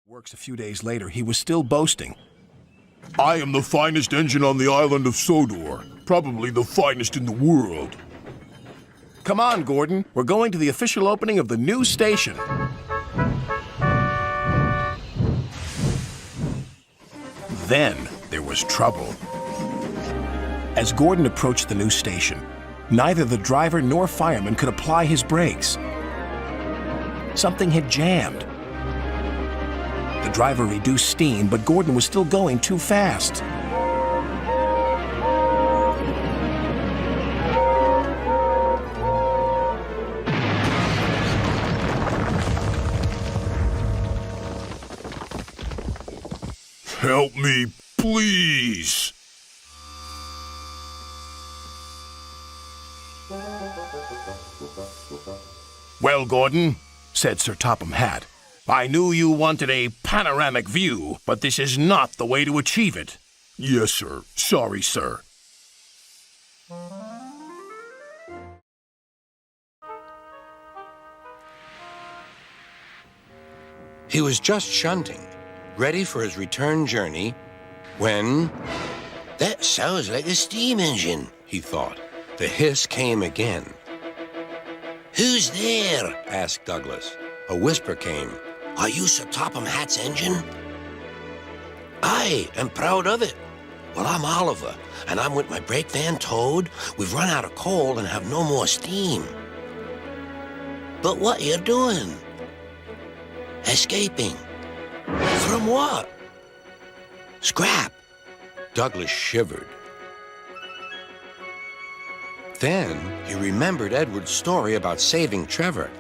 Works a few days later, he was still boasting. I am the finest engine on the island of Sodor. Probably the finest in the world. Come on, Gordon. We're going to the official opening of the new station. Then there was trouble. As Gordon approached the new station, neither the driver nor fireman could apply his brakes. Something had jammed. The driver reduced steam, but Gordon was still going too fast. Help me, please. Well, Gordon, said Sir Topham Hatt, I knew you wanted a panoramic view, but this is not the way to achieve it. Yes, sir. Sorry, sir. He was just shunting, ready for his return journey, when... "That sounds like a steam engine," he thought. The hiss came again. "Who's there?" asked Douglas. A whisper came. "Are you Sir Topham Hatt's engine?" "I am proud of it." "Well, I'm Oliver, and I'm with my brake van towed. We've run out of coal and have no more steam." "But what are you doing?" "Escaping." "From what?" "Scrap." Douglas shivered. Then he remembered Edward's story about saving Trevor.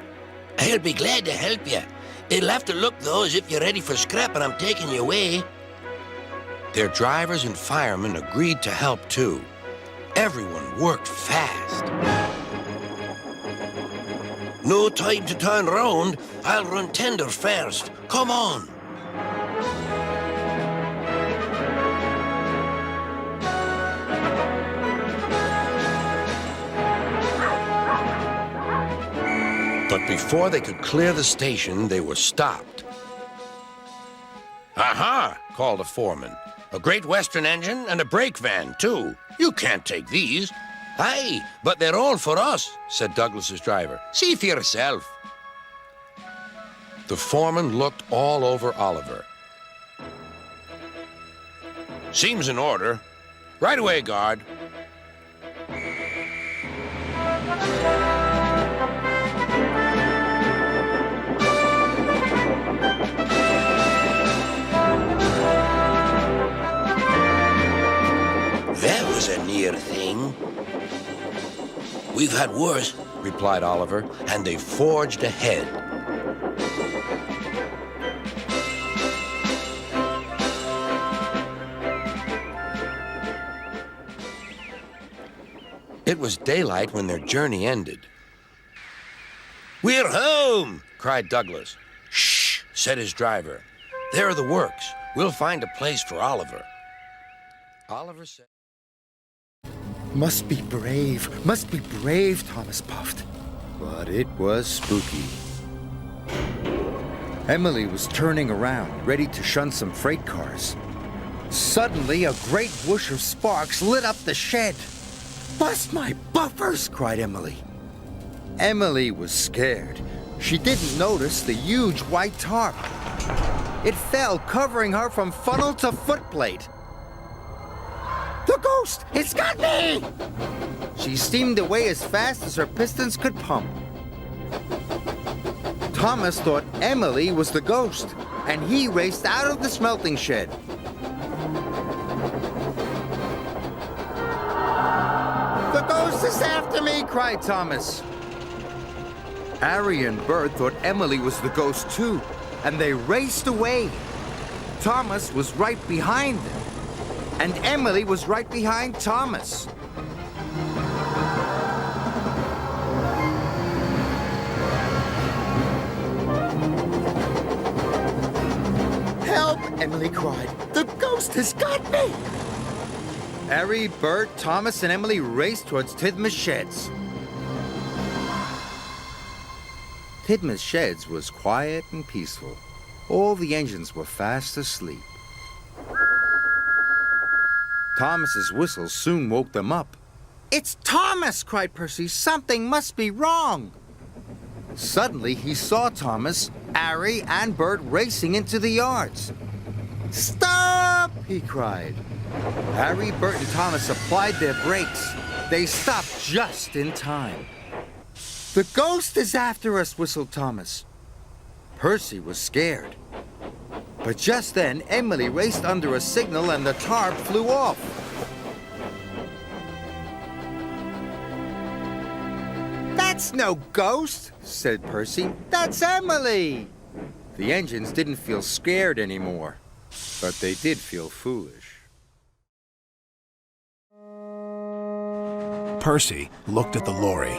"I'll be glad to help you. It'll have to look, though, as if you're ready for scrap and I'm taking you away." Their drivers and firemen agreed to help, too. Everyone worked fast. "No time to turn round. I'll run tender first. Come on." But before they could clear the station, they were stopped. "Aha!" called a foreman. "A Great Western engine and a brake van, too. You can't take these." "Aye, but they're all for us," said Douglas's driver. "See for yourself." The foreman looked all over Oliver. "Seems in order. Right away, guard." "That was a near thing." "We've had worse," replied Oliver, and they forged ahead. It was daylight when their journey ended. "We're home!" cried Douglas. "Shh!" said his driver. "There are the works. We'll find a place for Oliver." Oliver said... Must be brave, Thomas puffed. But it was spooky. Emily was turning around, ready to shun some freight cars. Suddenly, a great whoosh of sparks lit up the shed. "Bust my buffers!" cried Emily. Emily was scared. She didn't notice the huge white tarp. It fell, covering her from funnel to footplate. "The ghost! It's got me!" She steamed away as fast as her pistons could pump. Thomas thought Emily was the ghost, and he raced out of the smelting shed. "The ghost is after me!" cried Thomas. Harry and Bert thought Emily was the ghost too, and they raced away. Thomas was right behind them, and Emily was right behind Thomas. "Help!" Emily cried. "The ghost has got me!" Harry, Bert, Thomas, and Emily raced towards Tidmouth's sheds. Tidmouth's sheds was quiet and peaceful. All the engines were fast asleep. Thomas's whistle soon woke them up. "It's Thomas!" cried Percy. "Something must be wrong." Suddenly, he saw Thomas, Harry, and Bert racing into the yards. "Stop!" he cried. Harry, Bert, and Thomas applied their brakes. They stopped just in time. "The ghost is after us," whistled Thomas. Percy was scared. But just then, Emily raced under a signal and the tarp flew off. "That's no ghost," said Percy. "That's Emily." The engines didn't feel scared anymore, but they did feel foolish. Percy looked at the lorry.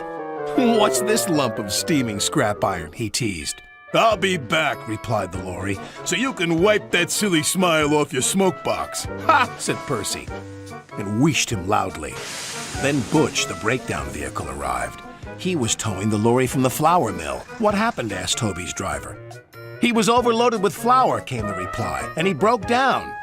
"What's this lump of steaming scrap iron?" he teased. I'll be back, replied the lorry, so you can wipe that silly smile off your smoke box. "Ha!" said Percy, and wheeshed him loudly. Then Butch, the breakdown vehicle, arrived. He was towing the lorry from the flour mill. "What happened?" asked Toby's driver. "He was overloaded with flour," came the reply, "and he broke down."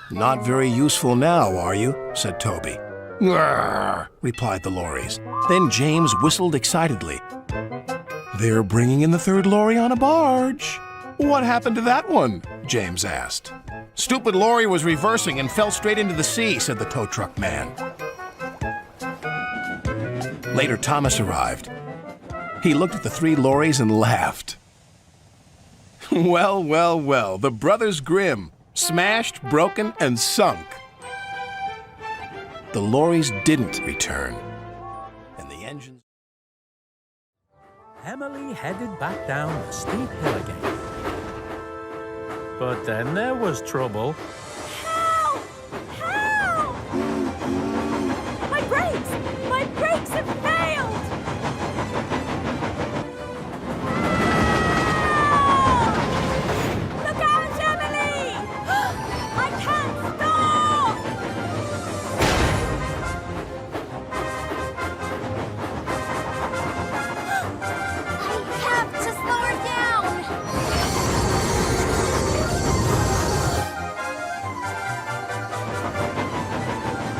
"Not very useful now, are you?" said Toby. "Grrr," replied the lorries. Then James whistled excitedly. "They're bringing in the third lorry on a barge." "What happened to that one?" James asked. "Stupid lorry was reversing and fell straight into the sea," said the tow truck man. Later, Thomas arrived. He looked at the three lorries and laughed. Well, well, well, the Brothers Grimm, smashed, broken, and sunk. The lorries didn't return, and the engines... Emily headed back down the steep hill again. But then there was trouble. Help! Help! My brakes! My brakes have failed! Help! Look out, Emily! I can't stop! I have to slow her down!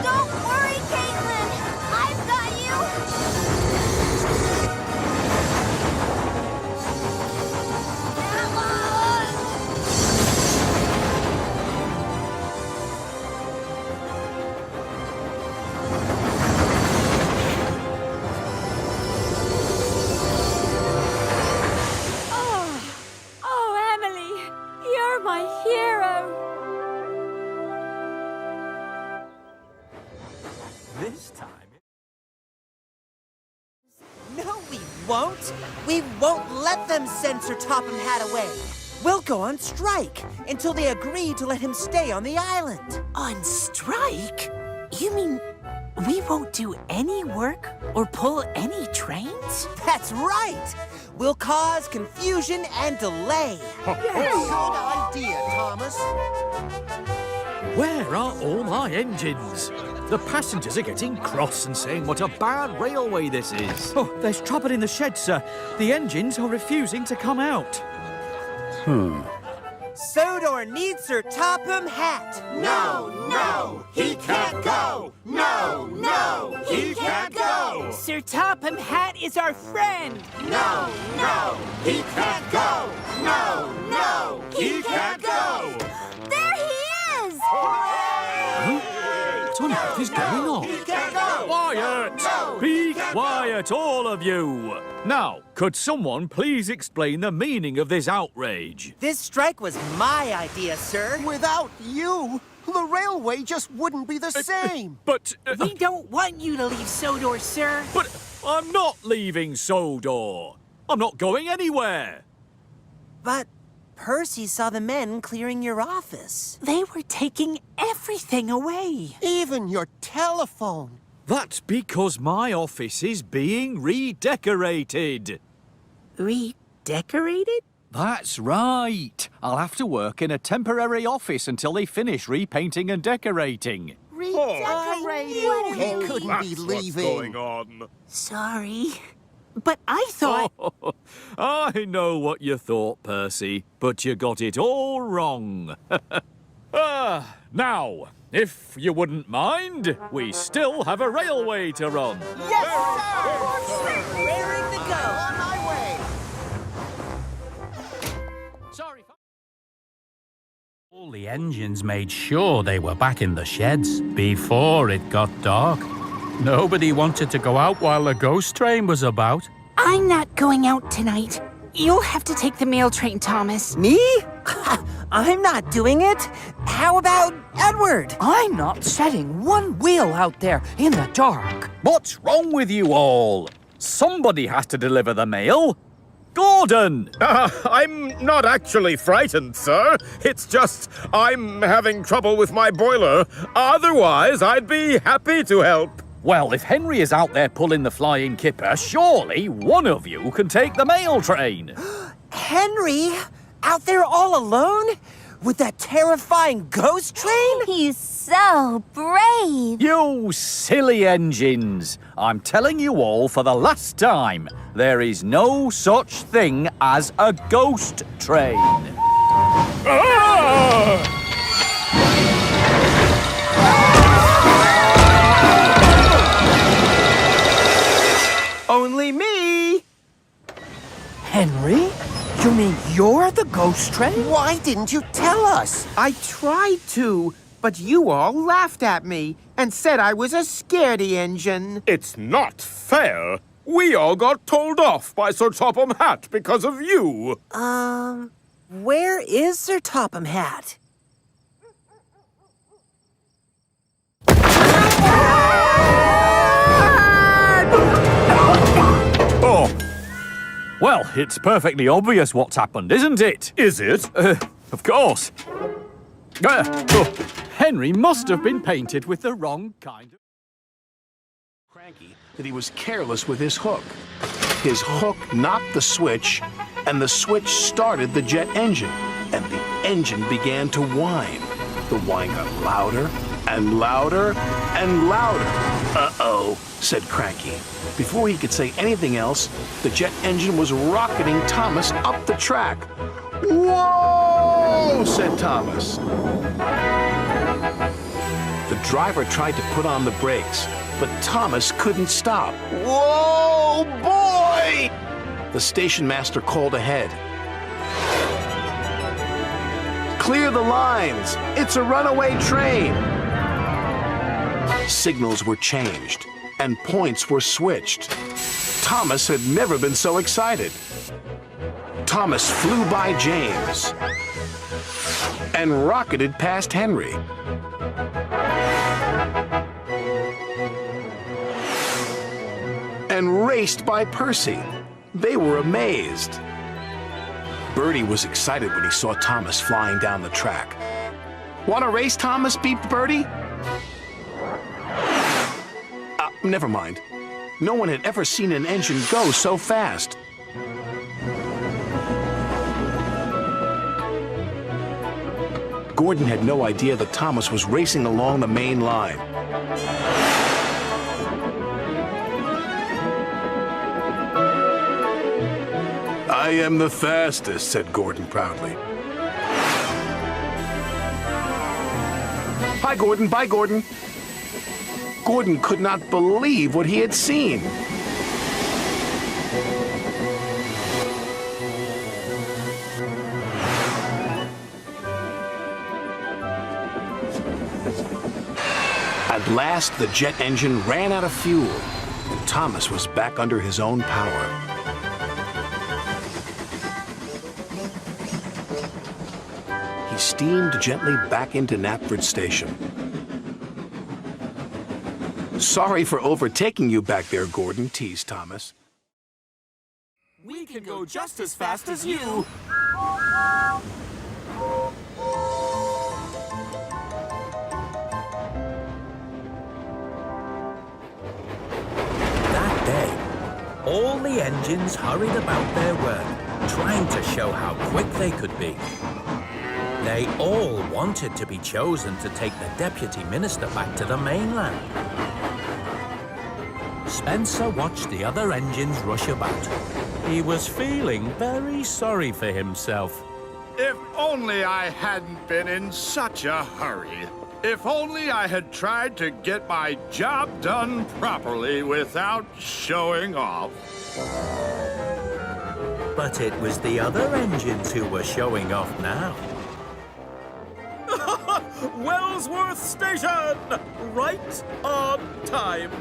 Don't worry, Caitlin! I've got you! Oh, Emily, you're my hero! This time... No, we won't. We won't let them send Sir Topham Hatt away. We'll go on strike until they agree to let him stay on the island. On strike? You mean we won't do any work or pull any trains? That's right. We'll cause confusion and delay. Good idea, Thomas. Where are all my engines? The passengers are getting cross and saying what a bad railway this is. Oh, there's trouble in the shed, sir. The engines are refusing to come out. Sodor needs Sir Topham Hatt. No, he can't go. No, he can't go. Sir Topham Hatt is our friend. No, he can't go. No, he can't go. There he is! What on earth is going on? Quiet! Be quiet, all of you! Now, could someone please explain the meaning of this outrage? This strike was my idea, sir. Without you, the railway just wouldn't be the same. But... We don't want you to leave Sodor, sir. but I'm not leaving Sodor. I'm not going anywhere. But Percy saw the men clearing your office. They were taking everything away. Even your telephone. That's because my office is being redecorated. Redecorated? That's right. I'll have to work in a temporary office until they finish repainting and decorating. Redecorating. He couldn't be leaving. on? Sorry. But I thought... I know what you thought, Percy, but you got it all wrong. Now, if you wouldn't mind, we still have a railway to run. Yes, sir! Raring to go. On my way. Sorry. All the engines made sure they were back in the sheds before it got dark. Nobody wanted to go out while the ghost train was about. I'm not going out tonight. You'll have to take the mail train, Thomas. Me? I'm not doing it. How about Edward? I'm not setting one wheel out there in the dark. What's wrong with you all? Somebody has to deliver the mail. Gordon! I'm not actually frightened, sir. It's just I'm having trouble with my boiler. Otherwise, I'd be happy to help. Well, if Henry is out there pulling the flying kipper, surely one of you can take the mail train. Henry? Out there all alone? With that terrifying ghost train? He's so brave. You silly engines! I'm telling you all for the last time, there is no such thing as a ghost train. Only me. Henry? You mean you're the ghost train? Why didn't you tell us? I tried to, but you all laughed at me and said I was a scaredy engine. It's not fair. We all got told off by Sir Topham Hatt because of you. Where is Sir Topham Hatt? Oh. Well, it's perfectly obvious what's happened, isn't it? Is it? Of course. Henry must have been painted with the wrong kind of... Cranky that he was careless with his hook. His hook knocked the switch, and the switch started the jet engine, and the engine began to whine. The whine got louder and louder and louder. Uh-oh, said Cranky. Before he could say anything else, the jet engine was rocketing Thomas up the track. Whoa, said Thomas. The driver tried to put on the brakes, but Thomas couldn't stop. Whoa, boy! The station master called ahead. Clear the lines! It's a runaway train! Signals were changed, and points were switched. Thomas had never been so excited. Thomas flew by James and rocketed past Henry. And raced by Percy. They were amazed. Bertie was excited when he saw Thomas flying down the track. Want to race, Thomas? Beeped Bertie. Never mind. No one had ever seen an engine go so fast. Gordon had no idea that Thomas was racing along the main line. I am the fastest, said Gordon proudly. Bye, Gordon. Bye, Gordon. Gordon could not believe what he had seen. At last, the jet engine ran out of fuel, and Thomas was back under his own power. He steamed gently back into Knapford Station. Sorry for overtaking you back there, Gordon, teased Thomas. We can go just as fast as you. That day, all the engines hurried about their work, trying to show how quick they could be. They all wanted to be chosen to take the deputy minister back to the mainland. Spencer watched the other engines rush about. He was feeling very sorry for himself. If only I hadn't been in such a hurry. If only I had tried to get my job done properly without showing off. But it was the other engines who were showing off now. Wellsworth Station! Right on time.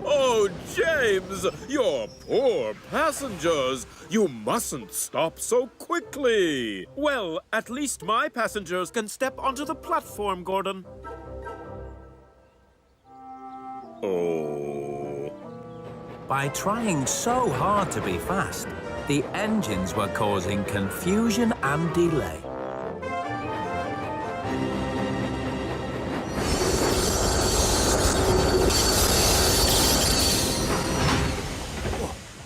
Oh, James, your poor passengers. You mustn't stop so quickly. Well, at least my passengers can step onto the platform, Gordon. Oh. By trying so hard to be fast, the engines were causing confusion and delay.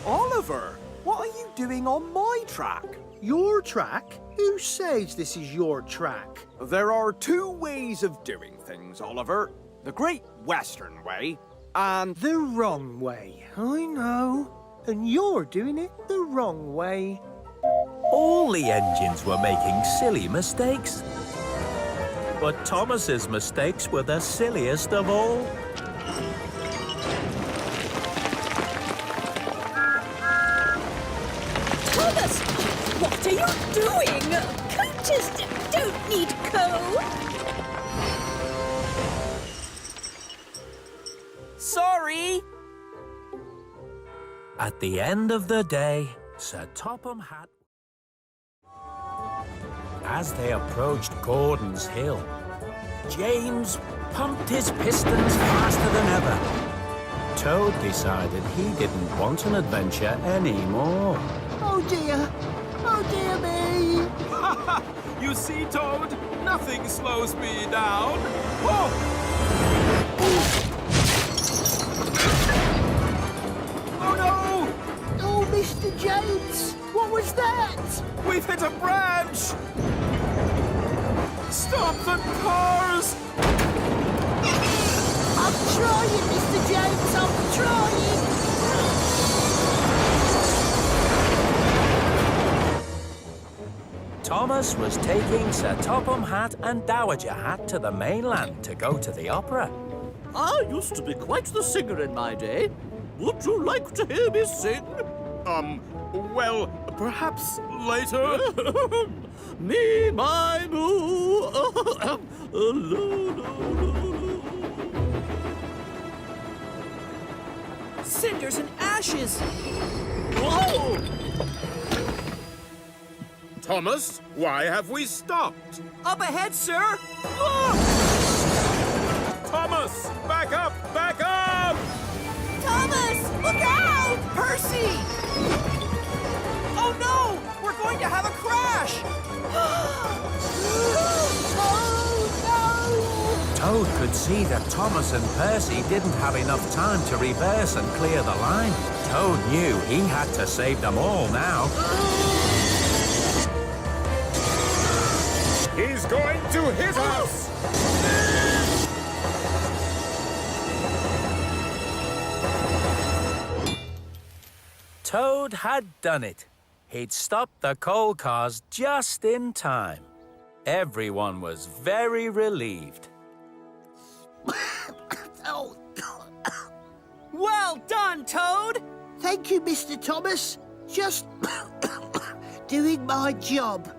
Oliver, what are you doing on my track? Your track? Who says this is your track? There are two ways of doing things, Oliver. The Great Western Way and the wrong way. I know. And you're doing it the wrong way. All the engines were making silly mistakes. But Thomas's mistakes were the silliest of all. Thomas, what are you doing? Coaches don't need code. Sorry. At the end of the day, Sir Topham Hatt... As they approached Gordon's Hill, James pumped his pistons faster than ever. Toad decided he didn't want an adventure anymore. Oh dear me. You see, Toad, nothing slows me down. Oh! Oh no! Oh, Mr. James, what was that? We've hit a branch! Stop the cars! I'm trying, Mr. James, I'm trying. Thomas was taking Sir Topham Hatt and Dowager Hatt to the mainland to go to the opera. I used to be quite the singer in my day. Would you like to hear me sing? Well, perhaps later. Me, my, moo. Cinders and ashes. Whoa! Thomas, why have we stopped? Up ahead, sir. Thomas, back up! Back up! Thomas, look out! Percy! Oh no! We're going to have a crash! Toad could see that Thomas and Percy didn't have enough time to reverse and clear the line. Toad knew he had to save them all now. He's going to hit us! Toad had done it. He'd stopped the coal cars just in time. Everyone was very relieved. Well done, Toad! Thank you, Mr. Thomas. Just doing my job.